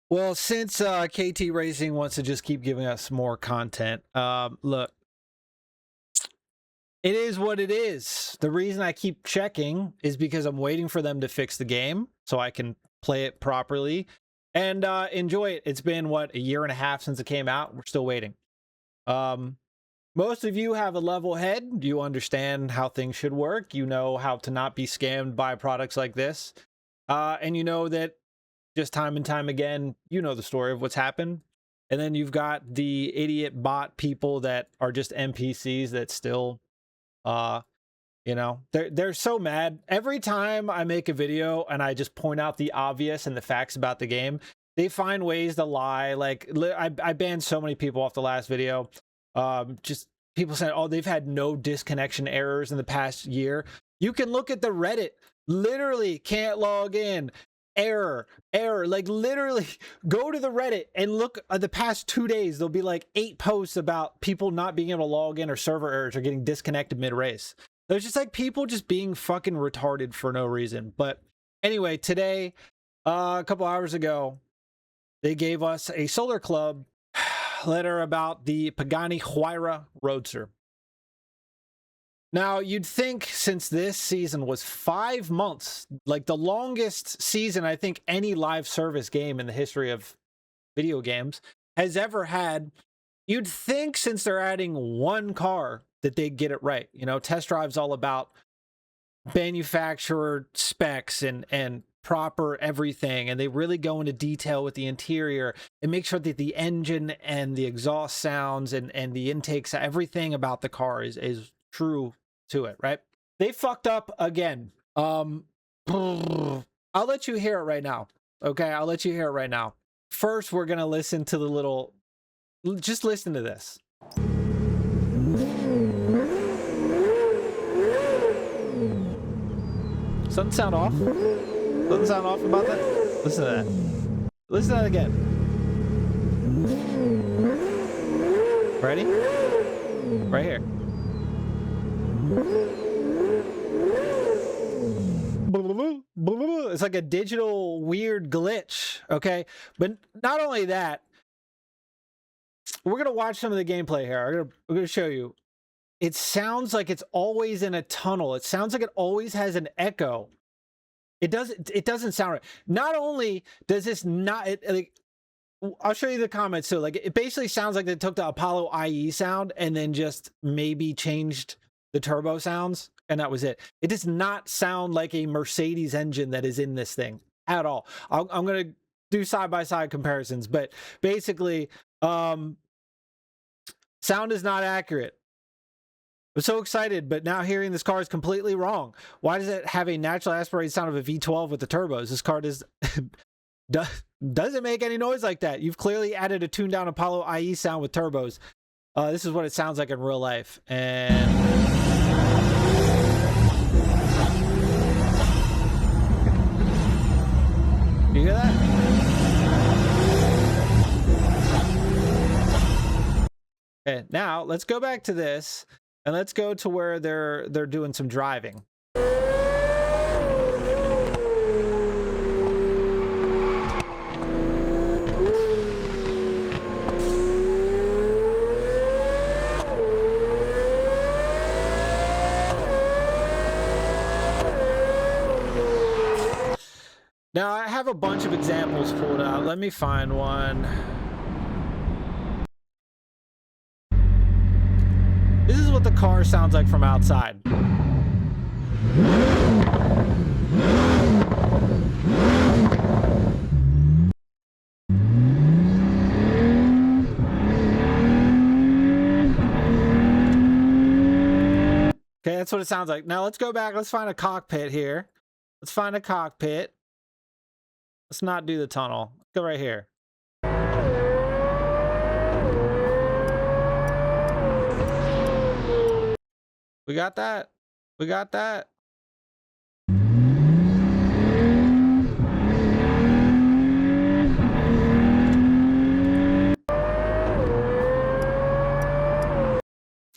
Well, since KT Racing wants to just keep giving us more content, look, it is what it is. The reason I keep checking is because I'm waiting for them to fix the game so I can play it properly and enjoy it. It's been, what, a year and a half since it came out? We're still waiting. Most of you have a level head. You understand how things should work. You know how to not be scammed by products like this. And you know that just time and time again, you know the story of what's happened. And then you've got the idiot bot people that are just NPCs that still, you know, they're so mad. Every time I make a video and I just point out the obvious and the facts about the game, they find ways to lie. Like, I banned so many people off the last video. Just people saying, oh, they've had no disconnection errors in the past year. You can look at the Reddit. Literally can't log in. Error. Like, literally go to the Reddit and look at the past 2 days. There'll be like 8 posts about people not being able to log in or server errors or getting disconnected mid-race. There's just like people just being fucking retarded for no reason. But anyway, today, a couple hours ago, they gave us a Solar Club letter about the Pagani Huayra Roadster. Now, you'd think since this season was 5 months, like the longest season I think any live service game in the history of video games has ever had, you'd think since they're adding one car that they'd get it right. You know, Test Drive's all about manufacturer specs and proper everything, and they really go into detail with the interior and make sure that the engine and the exhaust sounds and the intakes, everything about the car is true to it, right? They fucked up again. I'll let you hear it right now. Okay, I'll let you hear it right now. First, we're gonna listen to the little, just listen to this. Something sound off? Doesn't sound off about that? Listen to that. Listen to that again. Ready? Right here. It's like a digital weird glitch, okay? But not only that, we're gonna watch some of the gameplay here. I'm gonna show you. It sounds like it's always in a tunnel. It sounds like it always has an echo. It doesn't sound right. Not only does this not, like, I'll show you the comments too. Like, it basically sounds like they took the Apollo IE sound and then just maybe changed the turbo sounds, and that was it. It does not sound like a Mercedes engine that is in this thing at all. I'm gonna do side-by-side comparisons, but basically, sound is not accurate. I'm so excited, but now hearing this car is completely wrong. Why does it have a natural aspirated sound of a V12 with the turbos? This car doesn't make any noise like that. You've clearly added a tuned down Apollo IE sound with turbos. This is what it sounds like in real life. And you hear that? Okay, now let's go back to this. And let's go to where they're doing some driving. Now, I have a bunch of examples pulled out. Let me find one. This is what the car sounds like from outside. Okay, that's what it sounds like. Now let's go back. Let's find a cockpit here. Let's find a cockpit. Let's not do the tunnel. Let's go right here. We got that. We got that.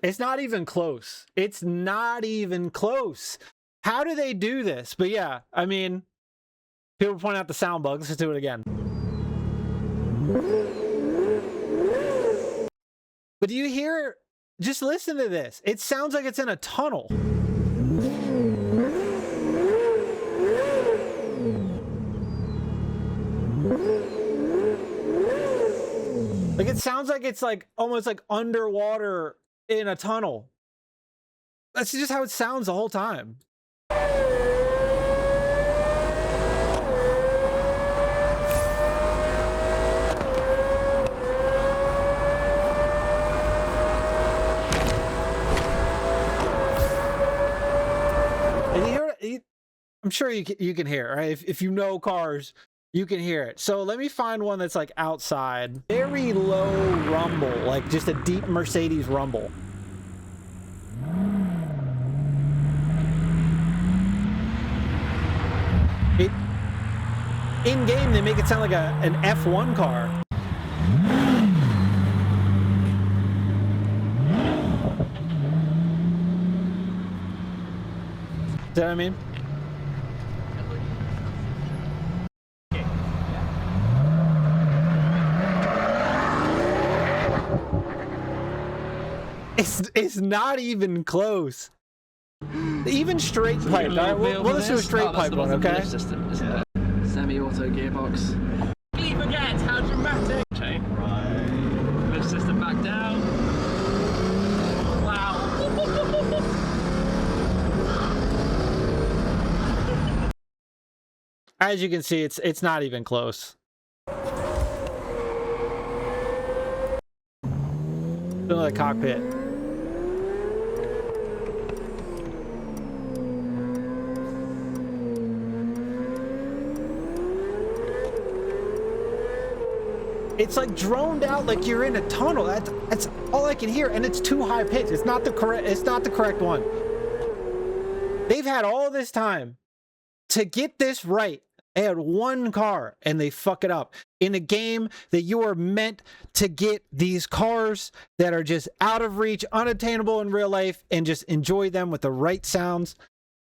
It's not even close. It's not even close. How do they do this? But yeah, I mean, people point out the sound bugs. Let's do it again. But do you hear? Just listen to this. It sounds like it's in a tunnel. Like, it sounds like it's like almost like underwater in a tunnel. That's just how it sounds the whole time. And you hear it, I'm sure you can hear it, right? If you know cars, you can hear it. So let me find one that's like outside. Very low rumble, like just a deep Mercedes rumble. In game, they make it sound like an F1 car. See what I mean? It's not even close. Even straight pipe. All right, we'll listen to a straight pipe one, okay? Semi-auto gearbox. You forget how dramatic. Okay. Right. Lift system back down. Wow. As you can see, it's not even close. Another cockpit. It's like droned out, like you're in a tunnel. That's all I can hear, and it's too high pitched. It's not the correct one. They've had all this time to get this right. They had one car and they fuck it up in a game that you are meant to get these cars that are just out of reach, unattainable in real life, and just enjoy them with the right sounds.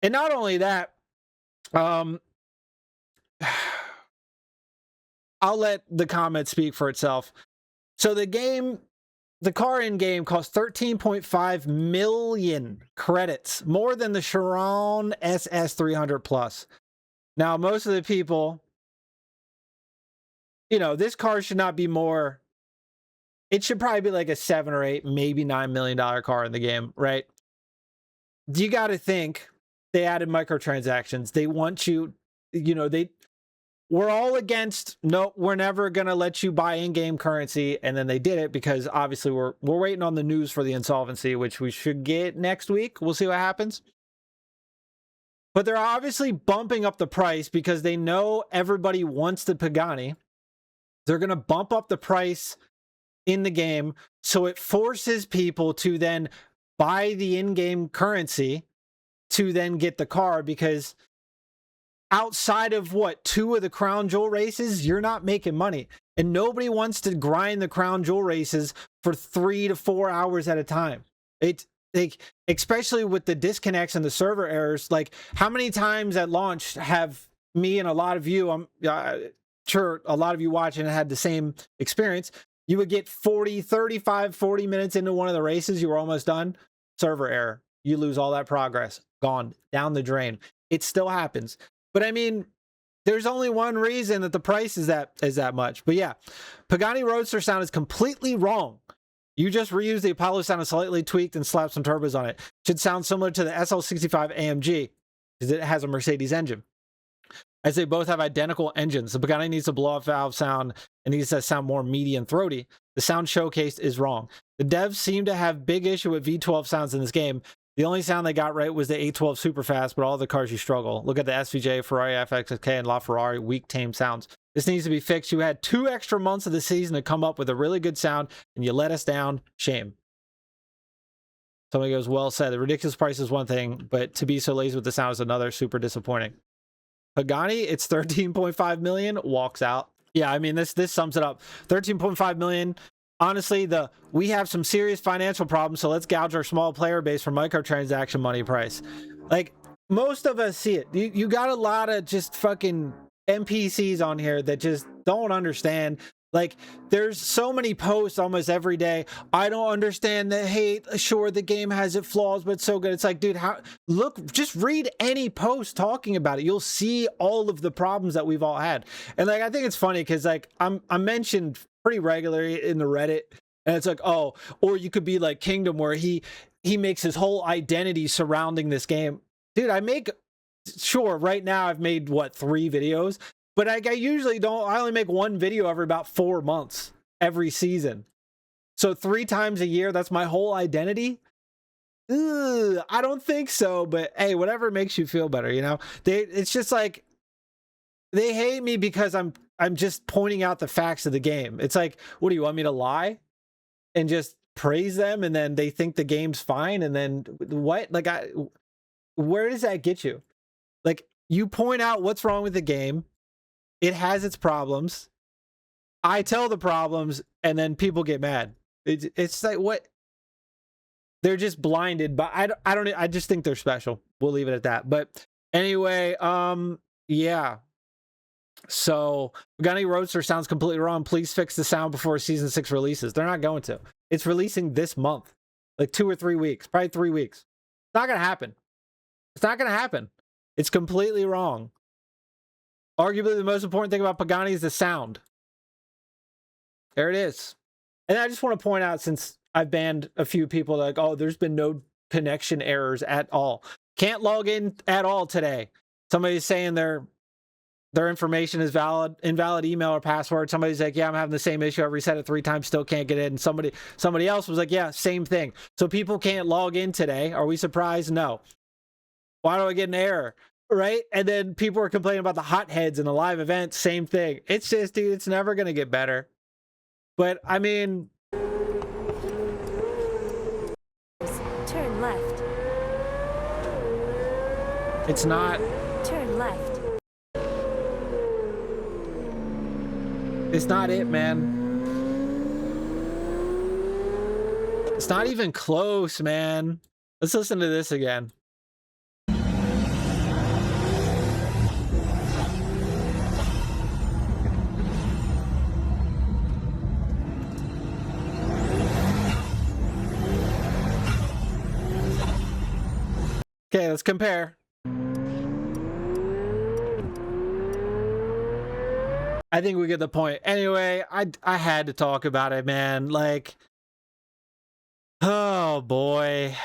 And not only that, I'll let the comment speak for itself. So the car in game costs 13.5 million credits, more than the Chiron SS 300 Plus. Now, most of the people, you know, this car should not be more. It should probably be like a 7 or 8, maybe $9 million car in the game, right? You got to think they added microtransactions. They want you, you know, we're all against, no, we're never going to let you buy in-game currency. And then they did it because obviously we're waiting on the news for the insolvency, which we should get next week. We'll see what happens. But they're obviously bumping up the price because they know everybody wants the Pagani. They're going to bump up the price in the game. So it forces people to then buy the in-game currency to then get the car, because outside of what, 2 of the crown jewel races, you're not making money. And nobody wants to grind the crown jewel races for 3 to 4 hours at a time. Especially with the disconnects and the server errors. Like, how many times at launch have me and a lot of you, I'm sure a lot of you watching had the same experience. You would get 35, 40 minutes into one of the races, you were almost done, server error. You lose all that progress, gone down the drain. It still happens. But I mean, there's only one reason that the price is that much. But yeah, Pagani Roadster sound is completely wrong. You just reuse the Apollo sound and slightly tweaked and slapped some turbos on it. Should sound similar to the SL65 AMG because it has a Mercedes engine. As they both have identical engines. The Pagani needs a blow-off valve sound and needs to sound more meaty and throaty. The sound showcased is wrong. The devs seem to have big issue with V12 sounds in this game. The only sound they got right was the A12 Superfast, but all the cars you struggle. Look at the SVJ, Ferrari FXK, and LaFerrari weak tame sounds. This needs to be fixed. You had 2 extra months of the season to come up with a really good sound, and you let us down. Shame. Somebody goes, well said. The ridiculous price is one thing, but to be so lazy with the sound is another. Super disappointing. Pagani, it's 13.5 million, walks out. Yeah, I mean, this sums it up. 13.5 million. Honestly, we have some serious financial problems, so let's gouge our small player base for microtransaction money price. Like, most of us see it. You got a lot of just fucking NPCs on here that just don't understand. Like, there's so many posts almost every day. I don't understand the hate. Sure, the game has its flaws, but it's so good. It's like, dude, just read any post talking about it. You'll see all of the problems that we've all had. And like, I think it's funny because like I'm mentioned pretty regularly in the Reddit, and it's like, oh, or you could be like Kingdom, where he makes his whole identity surrounding this game. Dude, sure, right now I've made what, 3 videos. But I usually don't. I only make 1 video every about 4 months every season. So 3 times a year, that's my whole identity. Ugh, I don't think so. But hey, whatever makes you feel better, you know. It's just like they hate me because I'm just pointing out the facts of the game. It's like, what do you want me to lie and just praise them, and then they think the game's fine, and then what? Like, where does that get you? Like, you point out what's wrong with the game. It has its problems. I tell the problems, and then people get mad. It's like, what? They're just blinded. But I just think they're special. We'll leave it at that. But anyway, yeah. So Pagani Roadster sounds completely wrong. Please fix the sound before season 6 releases. They're not going to. It's releasing this month, like 2 or 3 weeks, probably 3 weeks. It's not gonna happen. It's not gonna happen. It's completely wrong. Arguably, the most important thing about Pagani is the sound. There it is. And I just want to point out, since I've banned a few people, like, oh, there's been no connection errors at all. Can't log in at all today. Somebody's saying their information is invalid email or password. Somebody's like, yeah, I'm having the same issue. I've reset it 3 times, still can't get in. Somebody else was like, yeah, same thing. So people can't log in today. Are we surprised? No. Why do I get an error? Right? And then people are complaining about the hotheads in the live event. Same thing. It's just, dude, it's never going to get better. But I mean, turn left. It's not. Turn left. It's not it, man. It's not even close, man. Let's listen to this again. Okay, let's compare. I think we get the point. Anyway, I had to talk about it, man. Like, oh boy.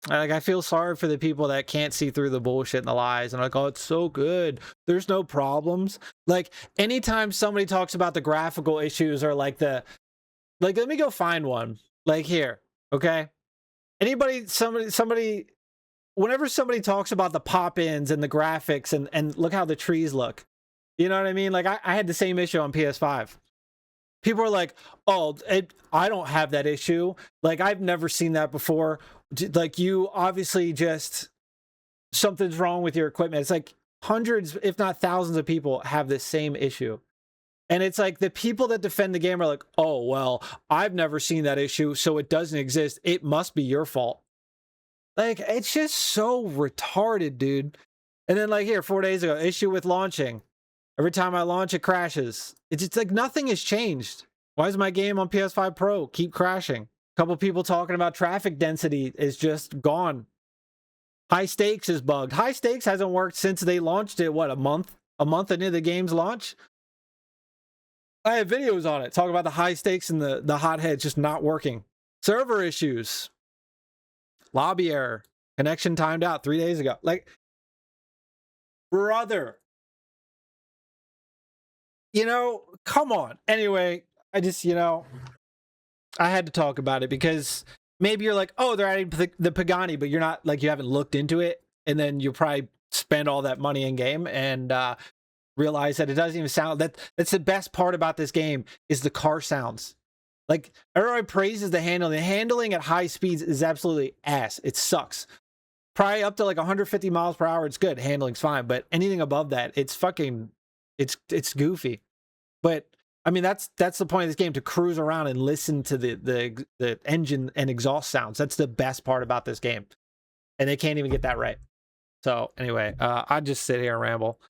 Like, I feel sorry for the people that can't see through the bullshit and the lies, and like, oh, it's so good. There's no problems. Like, anytime somebody talks about the graphical issues, or like let me go find one. Like, here, okay? Somebody whenever somebody talks about the pop-ins and the graphics and look how the trees look, you know what I mean? Like, I had the same issue on PS5. People are like, oh, I don't have that issue. Like, I've never seen that before. Like, you obviously just, something's wrong with your equipment. It's like hundreds, if not thousands of people have this same issue. And it's like, the people that defend the game are like, oh, well, I've never seen that issue, so it doesn't exist. It must be your fault. Like, it's just so retarded, dude. And then, like, here, 4 days ago, issue with launching. Every time I launch, it crashes. It's just like nothing has changed. Why is my game on PS5 Pro keep crashing? A couple people talking about traffic density is just gone. High stakes is bugged. High stakes hasn't worked since they launched it, what, a month into the game's launch? I have videos on it talking about the high stakes and the hotheads just not working. Server issues. Lobby error. Connection timed out 3 days ago. Like, brother. You know, come on. Anyway, I just, I had to talk about it because maybe you're like, oh, they're adding the Pagani, but you're not, like, you haven't looked into it. And then you'll probably spend all that money in game and realize that it doesn't even sound, that's the best part about this game is the car sounds. Like, everyone praises the handling. The handling at high speeds is absolutely ass. It sucks. Probably up to like 150 miles per hour, it's good. Handling's fine. But anything above that, it's fucking, it's goofy. But I mean, that's the point of this game, to cruise around and listen to the engine and exhaust sounds. That's the best part about this game. And they can't even get that right. So anyway, I just sit here and ramble.